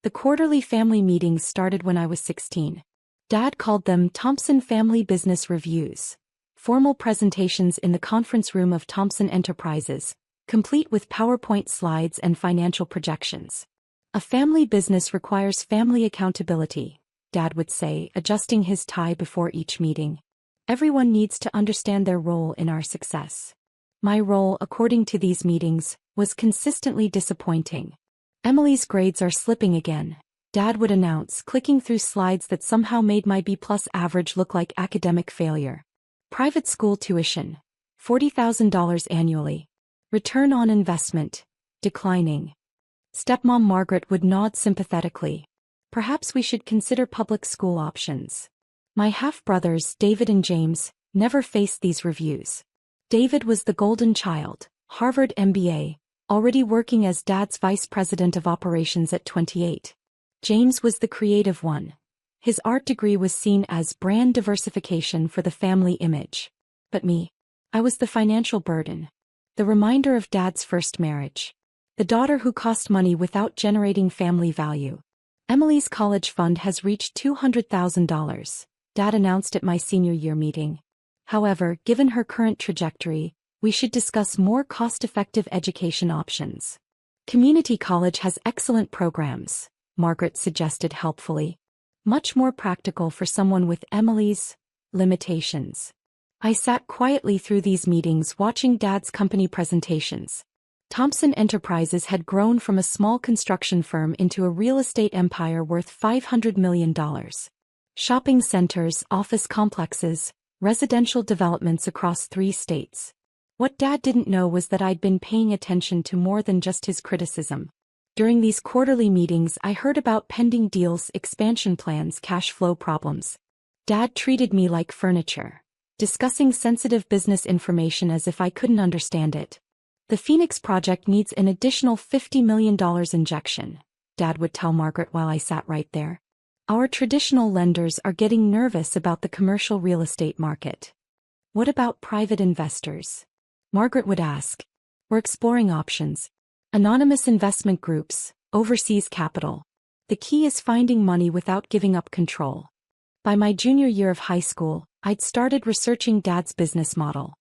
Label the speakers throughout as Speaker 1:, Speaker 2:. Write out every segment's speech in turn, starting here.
Speaker 1: The quarterly family meetings started when I was 16. Dad called them Thompson Family Business Reviews. Formal presentations in the conference room of Thompson Enterprises, complete with PowerPoint slides and financial projections. A family business requires family accountability, Dad would say, adjusting his tie before each meeting. Everyone needs to understand their role in our success. My role, according to these meetings, was consistently disappointing. Emily's grades are slipping again, Dad would announce, clicking through slides that somehow made my B+ average look like academic failure. Private school tuition, $40,000 annually. Return on investment, declining. Stepmom Margaret would nod sympathetically. Perhaps we should consider public school options. My half-brothers, David and James, never faced these reviews. David was the golden child, Harvard MBA, already working as Dad's vice president of operations at 28. James was the creative one. His art degree was seen as brand diversification for the family image. But me, I was the financial burden. The reminder of Dad's first marriage. The daughter who cost money without generating family value. Emily's college fund has reached $200,000, Dad announced at my senior year meeting. However, given her current trajectory, we should discuss more cost-effective education options. Community college has excellent programs, Margaret suggested helpfully. Much more practical for someone with Emily's limitations. I sat quietly through these meetings watching Dad's company presentations. Thompson Enterprises had grown from a small construction firm into a real estate empire worth $500 million. Shopping centers, office complexes, residential developments across 3 states. What Dad didn't know was that I'd been paying attention to more than just his criticism. During these quarterly meetings, I heard about pending deals, expansion plans, cash flow problems. Dad treated me like furniture, discussing sensitive business information as if I couldn't understand it. The Phoenix project needs an additional $50 million injection, Dad would tell Margaret while I sat right there. Our traditional lenders are getting nervous about the commercial real estate market. What about private investors? Margaret would ask. We're exploring options. Anonymous investment groups, overseas capital. The key is finding money without giving up control. By my junior year of high school, I'd started researching Dad's business model.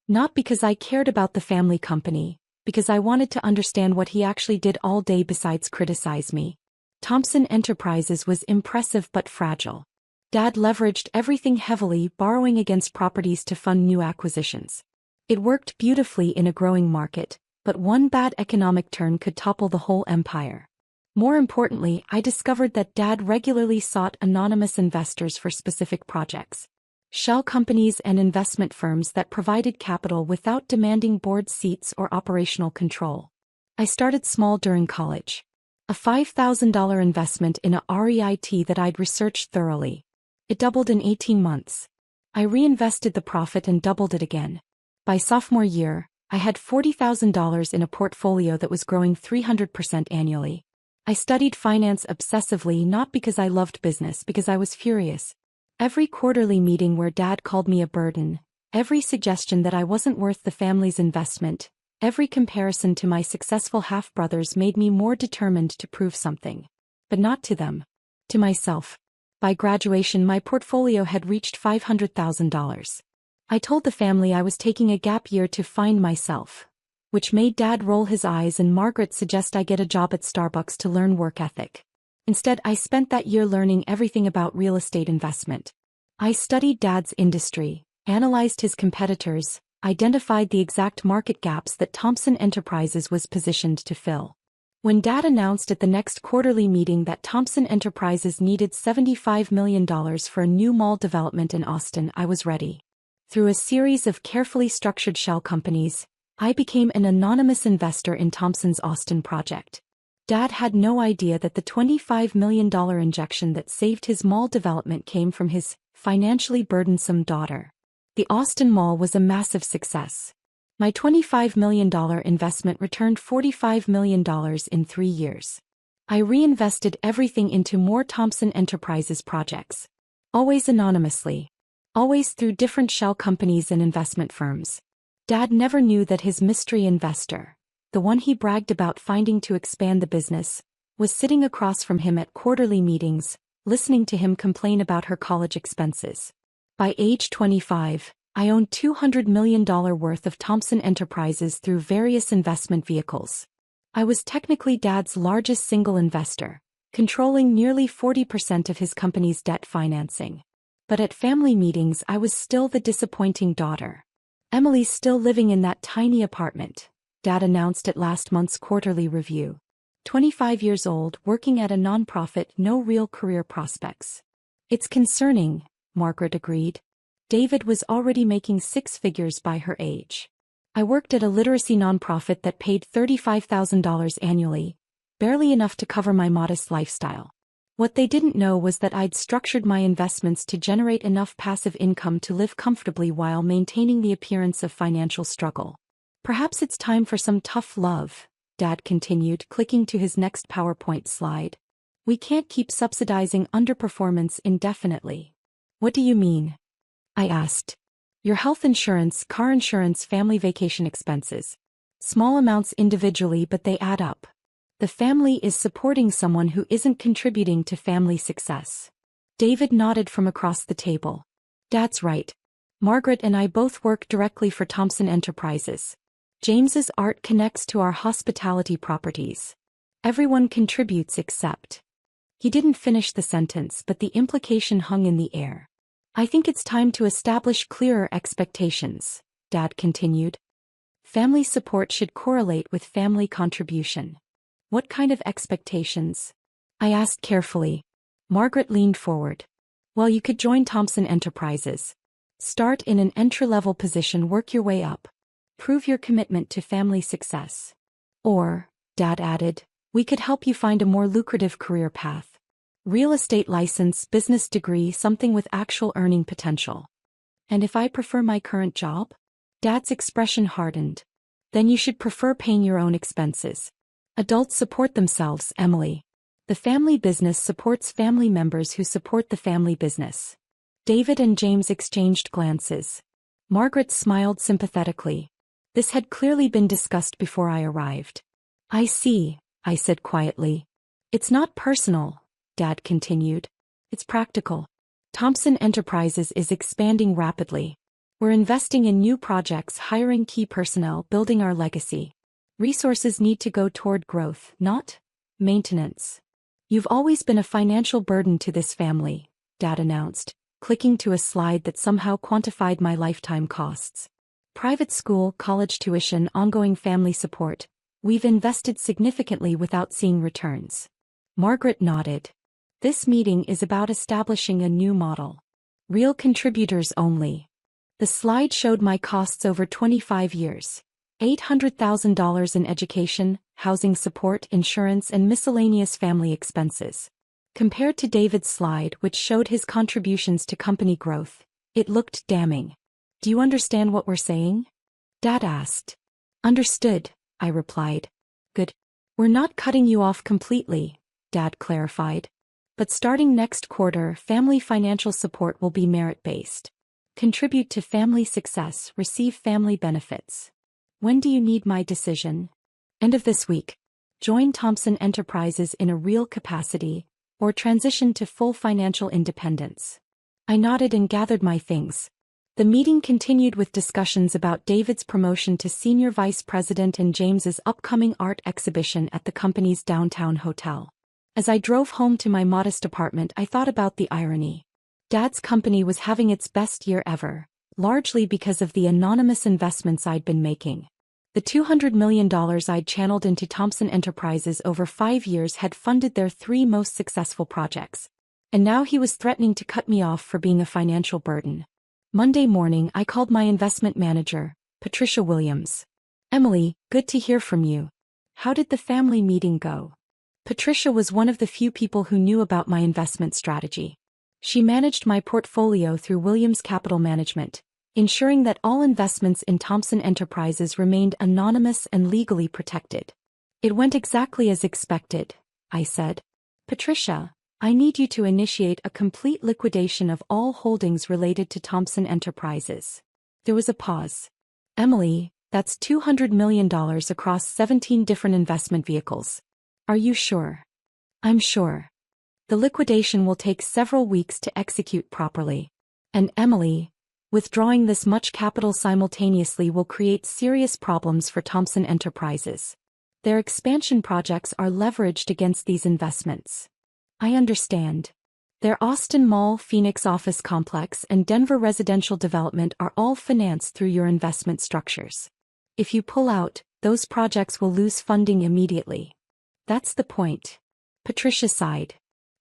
Speaker 1: Not because I cared about the family company, because I wanted to understand what he actually did all day besides criticize me. Thompson Enterprises was impressive but fragile. Dad leveraged everything heavily, borrowing against properties to fund new acquisitions. It worked beautifully in a growing market, but one bad economic turn could topple the whole empire. More importantly, I discovered that Dad regularly sought anonymous investors for specific projects. Shell companies and investment firms that provided capital without demanding board seats or operational control. I started small during college. A $5,000 investment in a REIT that I'd researched thoroughly. It doubled in 18 months. I reinvested the profit and doubled it again. By sophomore year, I had $40,000 in a portfolio that was growing 300% annually. I studied finance obsessively, not because I loved business, because I was furious. Every quarterly meeting where Dad called me a burden, every suggestion that I wasn't worth the family's investment, every comparison to my successful half-brothers made me more determined to prove something. But not to them. To myself. By graduation, my portfolio had reached $500,000. I told the family I was taking a gap year to find myself, which made Dad roll his eyes and Margaret suggest I get a job at Starbucks to learn work ethic. Instead, I spent that year learning everything about real estate investment. I studied Dad's industry, analyzed his competitors, identified the exact market gaps that Thompson Enterprises was positioned to fill. When Dad announced at the next quarterly meeting that Thompson Enterprises needed $75 million for a new mall development in Austin, I was ready. Through a series of carefully structured shell companies, I became an anonymous investor in Thompson's Austin project. Dad had no idea that the $25 million injection that saved his mall development came from his financially burdensome daughter. The Austin Mall was a massive success. My $25 million investment returned $45 million in 3 years. I reinvested everything into more Thompson Enterprises projects. Always anonymously. Always through different shell companies and investment firms. Dad never knew that his mystery investor, the one he bragged about finding to expand the business, was sitting across from him at quarterly meetings, listening to him complain about her college expenses. By age 25, I owned $200 million worth of Thomson Enterprises through various investment vehicles. I was technically Dad's largest single investor, controlling nearly 40% of his company's debt financing. But at family meetings I was still the disappointing daughter. Emily's still living in that tiny apartment, Dad announced at last month's quarterly review. 25 years old, working at a nonprofit, no real career prospects. It's concerning, Margaret agreed. David was already making six figures by her age. I worked at a literacy nonprofit that paid $35,000 annually, barely enough to cover my modest lifestyle. What they didn't know was that I'd structured my investments to generate enough passive income to live comfortably while maintaining the appearance of financial struggle. Perhaps it's time for some tough love, Dad continued, clicking to his next PowerPoint slide. We can't keep subsidizing underperformance indefinitely. What do you mean? I asked. Your health insurance, car insurance, family vacation expenses. Small amounts individually, but they add up. The family is supporting someone who isn't contributing to family success. David nodded from across the table. That's right. Margaret and I both work directly for Thomson Enterprises. James's art connects to our hospitality properties. Everyone contributes except. He didn't finish the sentence, but the implication hung in the air. I think it's time to establish clearer expectations, Dad continued. Family support should correlate with family contribution. What kind of expectations? I asked carefully. Margaret leaned forward. Well, you could join Thomson Enterprises. Start in an entry-level position, work your way up. Prove your commitment to family success. Or, Dad added, we could help you find a more lucrative career path. Real estate license, business degree, something with actual earning potential. And if I prefer my current job? Dad's expression hardened. Then you should prefer paying your own expenses. Adults support themselves, Emily. The family business supports family members who support the family business. David and James exchanged glances. Margaret smiled sympathetically. This had clearly been discussed before I arrived. I see, I said quietly. It's not personal, Dad continued. It's practical. Thomson Enterprises is expanding rapidly. We're investing in new projects, hiring key personnel, building our legacy. Resources need to go toward growth, not maintenance. You've always been a financial burden to this family, Dad announced, clicking to a slide that somehow quantified my lifetime costs. Private school, college tuition, ongoing family support. We've invested significantly without seeing returns. Margaret nodded. This meeting is about establishing a new model. Real contributors only. The slide showed my costs over 25 years. $800,000 in education, housing support, insurance, and miscellaneous family expenses. Compared to David's slide, which showed his contributions to company growth, it looked damning. Do you understand what we're saying? Dad asked. Understood, I replied. Good. We're not cutting you off completely, Dad clarified. But starting next quarter, family financial support will be merit-based. Contribute to family success, receive family benefits. When do you need my decision? End of this week. Join Thomson Enterprises in a real capacity, or transition to full financial independence. I nodded and gathered my things. The meeting continued with discussions about David's promotion to senior vice president and James's upcoming art exhibition at the company's downtown hotel. As I drove home to my modest apartment, I thought about the irony. Dad's company was having its best year ever, largely because of the anonymous investments I'd been making. The $200 million I'd channeled into Thomson Enterprises over 5 years had funded their 3 most successful projects. And now he was threatening to cut me off for being a financial burden. Monday morning, I called my investment manager, Patricia Williams. Emily, good to hear from you. How did the family meeting go? Patricia was one of the few people who knew about my investment strategy. She managed my portfolio through Williams Capital Management, ensuring that all investments in Thomson Enterprises remained anonymous and legally protected. It went exactly as expected, I said. Patricia, I need you to initiate a complete liquidation of all holdings related to Thomson Enterprises. There was a pause. Emily, that's $200 million across 17 different investment vehicles. Are you sure? I'm sure. The liquidation will take several weeks to execute properly. And Emily, withdrawing this much capital simultaneously will create serious problems for Thompson Enterprises. Their expansion projects are leveraged against these investments. I understand. Their Austin Mall, Phoenix office complex, and Denver residential development are all financed through your investment structures. If you pull out, those projects will lose funding immediately. That's the point. Patricia sighed.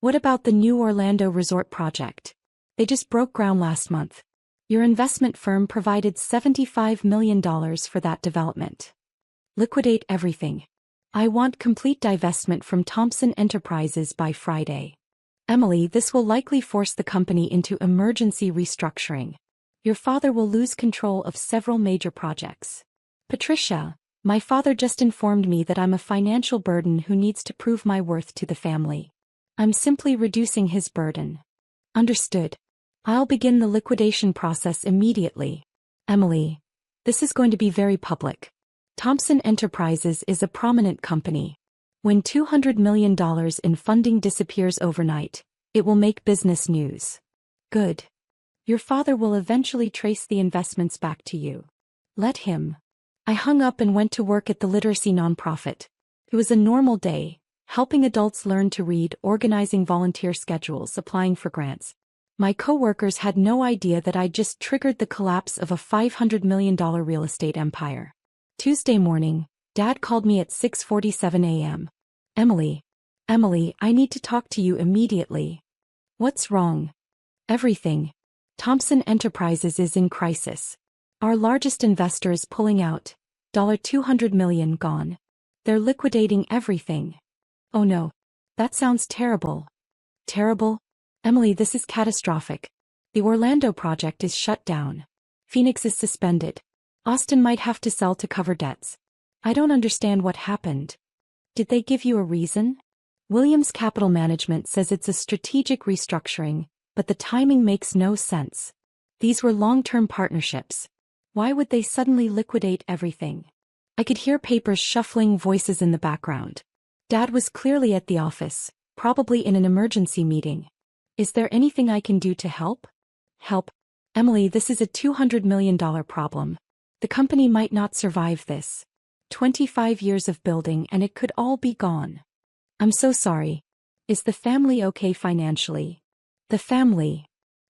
Speaker 1: What about the new Orlando resort project? They just broke ground last month. Your investment firm provided $75 million for that development. Liquidate everything. I want complete divestment from Thompson Enterprises by Friday. Emily, this will likely force the company into emergency restructuring. Your father will lose control of several major projects. Patricia, my father just informed me that I'm a financial burden who needs to prove my worth to the family. I'm simply reducing his burden. Understood. I'll begin the liquidation process immediately. Emily, this is going to be very public. Thompson Enterprises is a prominent company. When $200 million in funding disappears overnight, it will make business news. Good. Your father will eventually trace the investments back to you. Let him. I hung up and went to work at the literacy nonprofit. It was a normal day, helping adults learn to read, organizing volunteer schedules, applying for grants. My coworkers had no idea that I'd just triggered the collapse of a $500 million real estate empire. Tuesday morning, Dad called me at 6:47 a.m. Emily, I need to talk to you immediately. What's wrong? Everything. Thompson Enterprises is in crisis. Our largest investor is pulling out. $200 million gone. They're liquidating everything. Oh no. That sounds terrible. Terrible? Emily, this is catastrophic. The Orlando project is shut down. Phoenix is suspended. Austin might have to sell to cover debts. I don't understand what happened. Did they give you a reason? Williams Capital Management says it's a strategic restructuring, but the timing makes no sense. These were long-term partnerships. Why would they suddenly liquidate everything? I could hear papers shuffling, voices in the background. Dad was clearly at the office, probably in an emergency meeting. Is there anything I can do to help? Help? Emily, this is a $200 million problem. The company might not survive this. 25 years of building and it could all be gone. I'm so sorry. Is the family okay financially? The family.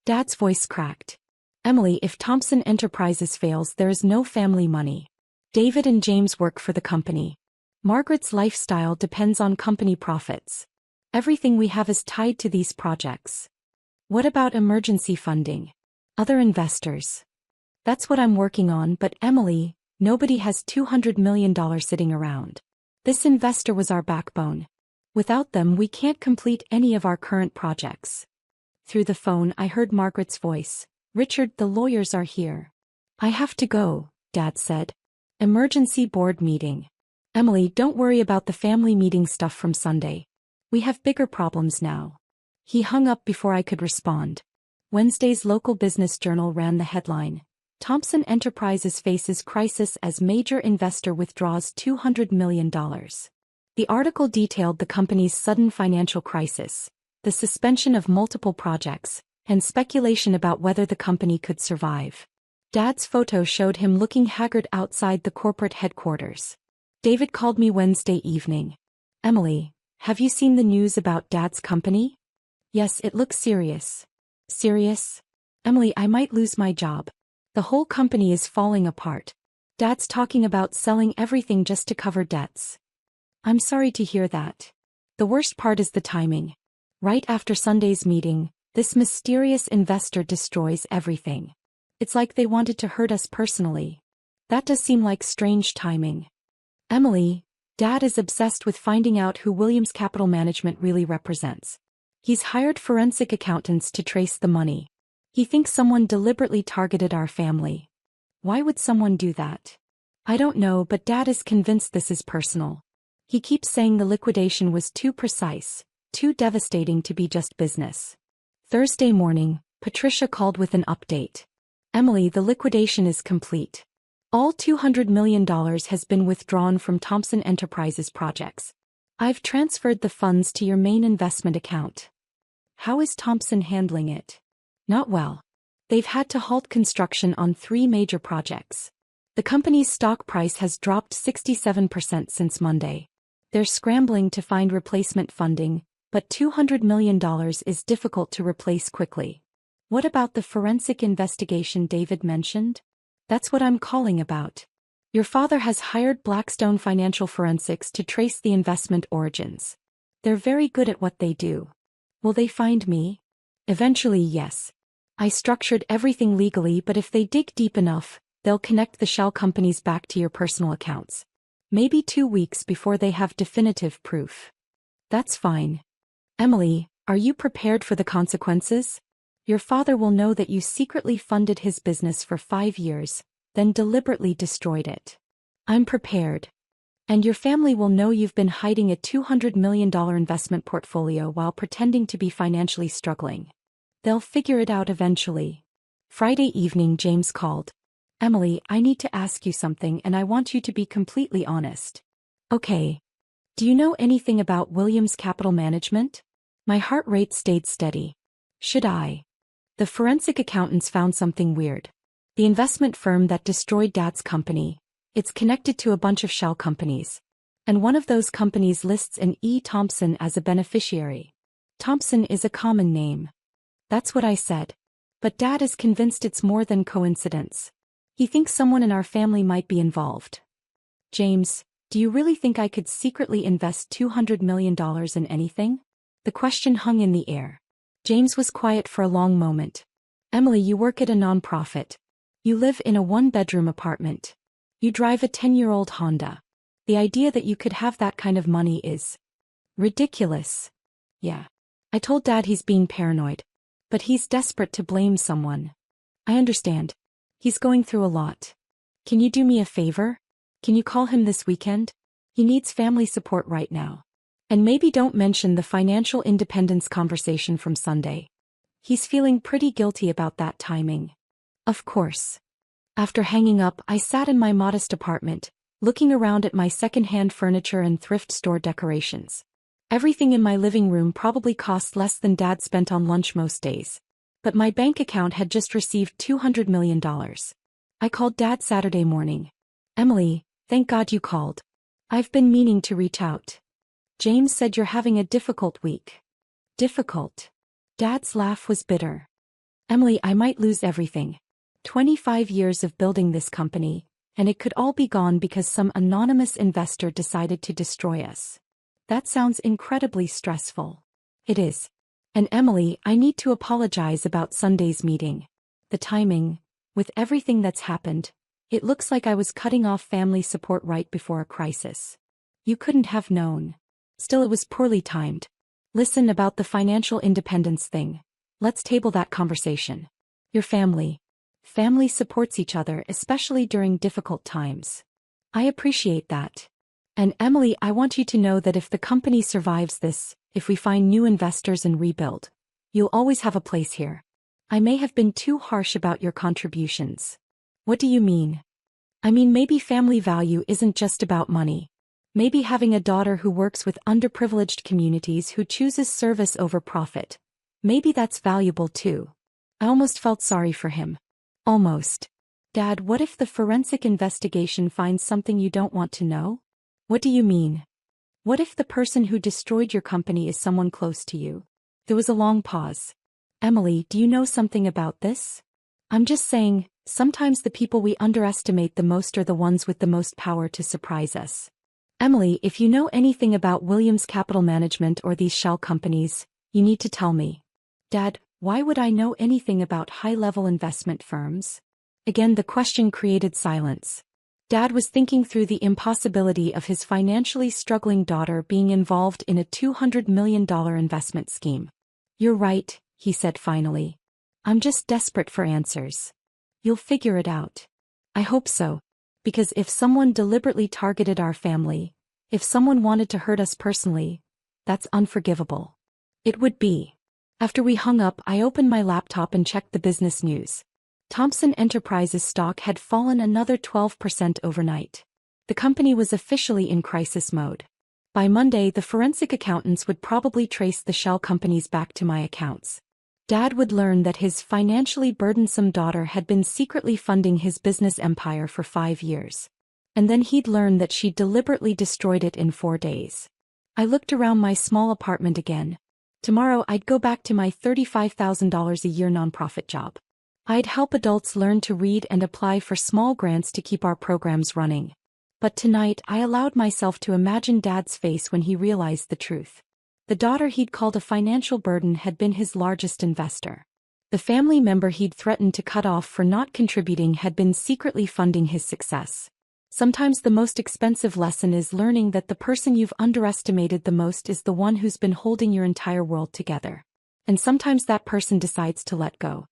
Speaker 1: Dad's voice cracked. Emily, if Thompson Enterprises fails, there is no family money. David and James work for the company. Margaret's lifestyle depends on company profits. Everything we have is tied to these projects. What about emergency funding? Other investors? That's what I'm working on, but Emily, nobody has $200 million sitting around. This investor was our backbone. Without them, we can't complete any of our current projects. Through the phone, I heard Margaret's voice. Richard, the lawyers are here. I have to go, Dad said. Emergency board meeting. Emily, don't worry about the family meeting stuff from Sunday. We have bigger problems now. He hung up before I could respond. Wednesday's local business journal ran the headline. Thompson Enterprises faces crisis as major investor withdraws $200 million. The article detailed the company's sudden financial crisis, the suspension of multiple projects, and speculation about whether the company could survive. Dad's photo showed him looking haggard outside the corporate headquarters. David called me Wednesday evening. Emily, have you seen the news about Dad's company? Yes, it looks serious. Serious? Emily, I might lose my job. The whole company is falling apart. Dad's talking about selling everything just to cover debts. I'm sorry to hear that. The worst part is the timing. Right after Sunday's meeting, this mysterious investor destroys everything. It's like they wanted to hurt us personally. That does seem like strange timing. Emily, Dad is obsessed with finding out who Williams Capital Management really represents. He's hired forensic accountants to trace the money. He thinks someone deliberately targeted our family. Why would someone do that? I don't know, but Dad is convinced this is personal. He keeps saying the liquidation was too precise, too devastating to be just business. Thursday morning, Patricia called with an update. Emily, the liquidation is complete. All $200 million has been withdrawn from Thompson Enterprises projects. I've transferred the funds to your main investment account. How is Thompson handling it? Not well. They've had to halt construction on 3 major projects. The company's stock price has dropped 67% since Monday. They're scrambling to find replacement funding, but $200 million is difficult to replace quickly. What about the forensic investigation David mentioned? That's what I'm calling about. Your father has hired Blackstone Financial Forensics to trace the investment origins. They're very good at what they do. Will they find me? Eventually, yes. I structured everything legally, but if they dig deep enough, they'll connect the shell companies back to your personal accounts. Maybe 2 weeks before they have definitive proof. That's fine. Emily, are you prepared for the consequences? Your father will know that you secretly funded his business for 5 years, then deliberately destroyed it. I'm prepared. And your family will know you've been hiding a $200 million investment portfolio while pretending to be financially struggling. They'll figure it out eventually. Friday evening, James called. Emily, I need to ask you something and I want you to be completely honest. Okay. Do you know anything about Williams Capital Management? My heart rate stayed steady. Should I? The forensic accountants found something weird. The investment firm that destroyed Dad's company, it's connected to a bunch of shell companies. And one of those companies lists an E. Thompson as a beneficiary. Thompson is a common name. That's what I said. But Dad is convinced it's more than coincidence. He thinks someone in our family might be involved. James, do you really think I could secretly invest $200 million in anything? The question hung in the air. James was quiet for a long moment. Emily, you work at a nonprofit. You live in a 1-bedroom apartment. You drive a 10-year-old Honda. The idea that you could have that kind of money is ridiculous. Yeah. I told Dad he's being paranoid. But he's desperate to blame someone. I understand. He's going through a lot. Can you do me a favor? Can you call him this weekend? He needs family support right now. And maybe don't mention the financial independence conversation from Sunday. He's feeling pretty guilty about that timing. Of course. After hanging up, I sat in my modest apartment, looking around at my second-hand furniture and thrift store decorations. Everything in my living room probably cost less than Dad spent on lunch most days. But my bank account had just received $200 million. I called Dad Saturday morning. Emily, thank God you called. I've been meaning to reach out. James said you're having a difficult week. Difficult? Dad's laugh was bitter. Emily, I might lose everything. 25 years of building this company, and it could all be gone because some anonymous investor decided to destroy us. That sounds incredibly stressful. It is. And Emily, I need to apologize about Sunday's meeting. The timing, with everything that's happened, it looks like I was cutting off family support right before a crisis. You couldn't have known. Still, it was poorly timed. Listen, about the financial independence thing. Let's table that conversation. Your family. Family supports each other, especially during difficult times. I appreciate that. And Emily, I want you to know that if the company survives this, if we find new investors and rebuild, you'll always have a place here. I may have been too harsh about your contributions. What do you mean? I mean, maybe family value isn't just about money. Maybe having a daughter who works with underprivileged communities, who chooses service over profit. Maybe that's valuable too. I almost felt sorry for him. Almost. Dad, what if the forensic investigation finds something you don't want to know? What do you mean? What if the person who destroyed your company is someone close to you? There was a long pause. Emily, do you know something about this? I'm just saying, sometimes the people we underestimate the most are the ones with the most power to surprise us. Emily, if you know anything about Williams Capital Management or these shell companies, you need to tell me. Dad, why would I know anything about high-level investment firms? Again, the question created silence. Dad was thinking through the impossibility of his financially struggling daughter being involved in a $200 million investment scheme. You're right, he said finally. I'm just desperate for answers. You'll figure it out. I hope so. Because if someone deliberately targeted our family, if someone wanted to hurt us personally, that's unforgivable. It would be. After we hung up, I opened my laptop and checked the business news. Thompson Enterprises stock had fallen another 12% overnight. The company was officially in crisis mode. By Monday, the forensic accountants would probably trace the shell companies back to my accounts. Dad would learn that his financially burdensome daughter had been secretly funding his business empire for 5 years. And then he'd learn that she'd deliberately destroyed it in 4 days. I looked around my small apartment again. Tomorrow I'd go back to my $35,000 a year nonprofit job. I'd help adults learn to read and apply for small grants to keep our programs running. But tonight I allowed myself to imagine Dad's face when he realized the truth. The daughter he'd called a financial burden had been his largest investor. The family member he'd threatened to cut off for not contributing had been secretly funding his success. Sometimes the most expensive lesson is learning that the person you've underestimated the most is the one who's been holding your entire world together. And sometimes that person decides to let go.